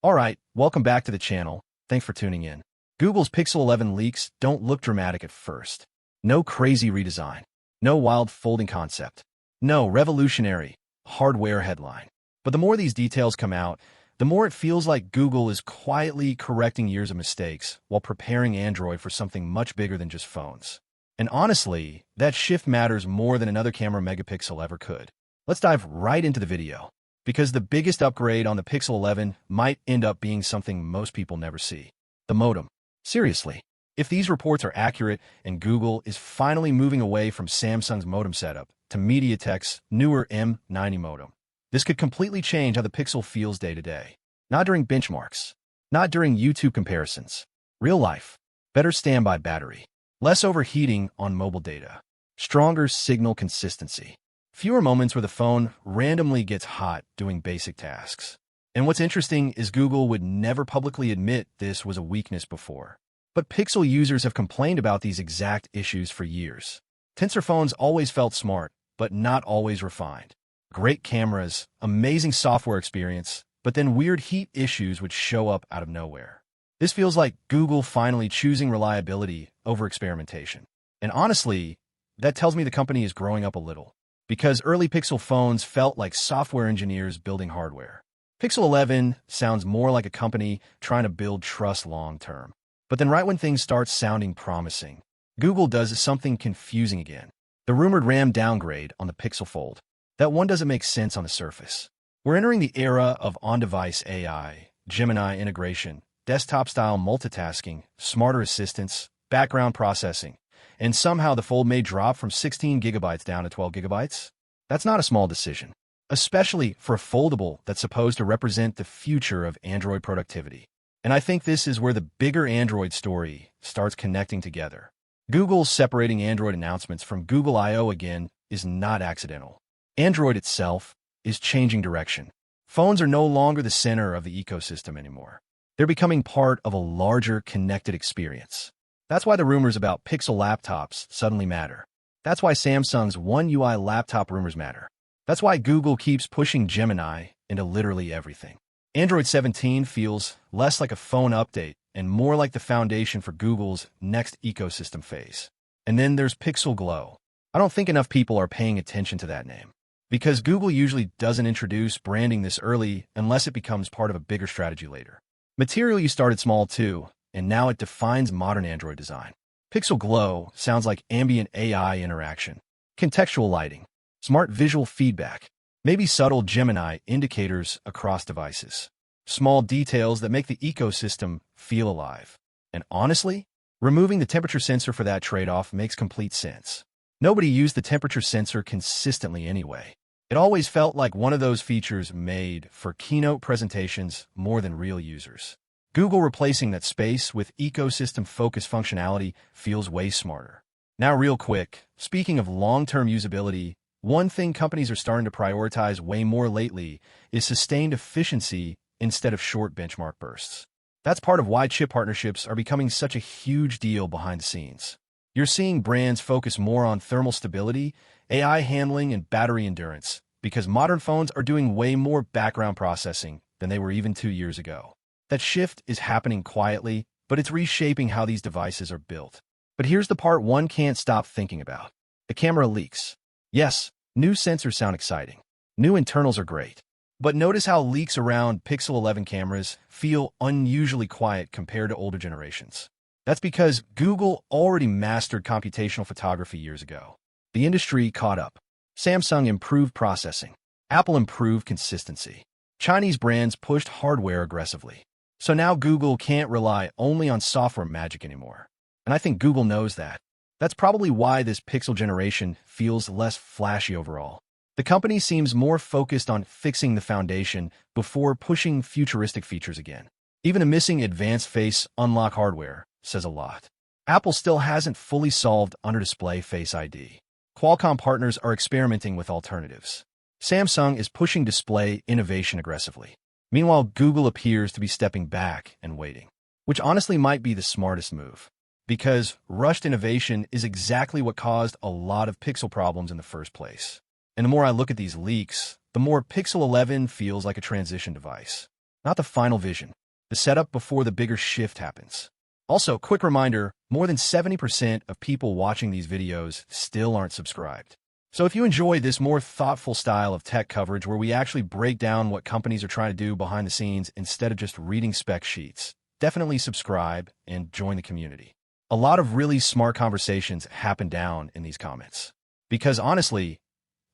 Alright, welcome back to the channel. Thanks for tuning in. Google's Pixel 11 leaks don't look dramatic at first. No crazy redesign. No wild folding concept. No revolutionary hardware headline. But the more these details come out, the more it feels like Google is quietly correcting years of mistakes while preparing Android for something much bigger than just phones. And honestly, that shift matters more than another camera megapixel ever could. Let's dive right into the video, because the biggest upgrade on the Pixel 11 might end up being something most people never see. The modem. Seriously, if these reports are accurate and Google is finally moving away from Samsung's modem setup to MediaTek's newer M90 modem, this could completely change how the Pixel feels day to day. Not during benchmarks, not during YouTube comparisons. Real life. Better standby battery. Less overheating on mobile data. Stronger signal consistency. Fewer moments where the phone randomly gets hot doing basic tasks. And what's interesting is Google would never publicly admit this was a weakness before. But Pixel users have complained about these exact issues for years. Tensor phones always felt smart, but not always refined. Great cameras, amazing software experience, but then weird heat issues would show up out of nowhere. This feels like Google finally choosing reliability over experimentation. And honestly, that tells me the company is growing up a little, because early Pixel phones felt like software engineers building hardware. Pixel 11 sounds more like a company trying to build trust long-term. But then right when things start sounding promising, Google does something confusing again. The rumored RAM downgrade on the Pixel Fold. That one doesn't make sense on the surface. We're entering the era of on-device AI, Gemini integration, desktop-style multitasking, smarter assistants, background processing, and somehow the Fold may drop from 16 gigabytes down to 12 gigabytes? That's not a small decision, especially for a foldable that's supposed to represent the future of Android productivity. And I think this is where the bigger Android story starts connecting together. Google separating Android announcements from Google I/O again is not accidental. Android itself is changing direction. Phones are no longer the center of the ecosystem anymore. They're becoming part of a larger connected experience. That's why the rumors about Pixel laptops suddenly matter. That's why Samsung's One UI laptop rumors matter. That's why Google keeps pushing Gemini into literally everything. Android 17 feels less like a phone update and more like the foundation for Google's next ecosystem phase. And then there's Pixel Glow. I don't think enough people are paying attention to that name, because Google usually doesn't introduce branding this early unless it becomes part of a bigger strategy later. Material you started small too, and now it defines modern Android design. Pixel Glow sounds like ambient AI interaction, contextual lighting, smart visual feedback, maybe subtle Gemini indicators across devices. Small details that make the ecosystem feel alive. And honestly, removing the temperature sensor for that trade-off makes complete sense. Nobody used the temperature sensor consistently anyway. It always felt like one of those features made for keynote presentations more than real users. Google replacing that space with ecosystem-focused functionality feels way smarter. Now real quick, speaking of long-term usability, one thing companies are starting to prioritize way more lately is sustained efficiency instead of short benchmark bursts. That's part of why chip partnerships are becoming such a huge deal behind the scenes. You're seeing brands focus more on thermal stability, AI handling, and battery endurance, because modern phones are doing way more background processing than they were even 2 years ago. That shift is happening quietly, but it's reshaping how these devices are built. But here's the part one can't stop thinking about. The camera leaks. Yes, new sensors sound exciting. New internals are great. But notice how leaks around Pixel 11 cameras feel unusually quiet compared to older generations. That's because Google already mastered computational photography years ago. The industry caught up. Samsung improved processing. Apple improved consistency. Chinese brands pushed hardware aggressively. So now Google can't rely only on software magic anymore. And I think Google knows that. That's probably why this Pixel generation feels less flashy overall. The company seems more focused on fixing the foundation before pushing futuristic features again. Even a missing advanced face unlock hardware says a lot. Apple still hasn't fully solved under-display Face ID. Qualcomm partners are experimenting with alternatives. Samsung is pushing display innovation aggressively. Meanwhile, Google appears to be stepping back and waiting, which honestly might be the smartest move, because rushed innovation is exactly what caused a lot of Pixel problems in the first place. And the more I look at these leaks, the more Pixel 11 feels like a transition device. not the final vision. The setup before the bigger shift happens. Also, quick reminder, more than 70% of people watching these videos still aren't subscribed. So if you enjoy this more thoughtful style of tech coverage where we actually break down what companies are trying to do behind the scenes instead of just reading spec sheets, definitely subscribe and join the community. A lot of really smart conversations happen down in these comments. Because honestly,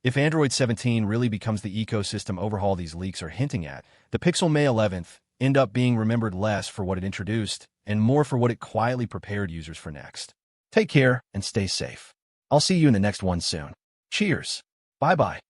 if Android 17 really becomes the ecosystem overhaul these leaks are hinting at, the Pixel May 11th end up being remembered less for what it introduced and more for what it quietly prepared users for next. Take care and stay safe. I'll see you in the next one soon. Cheers. Bye-bye.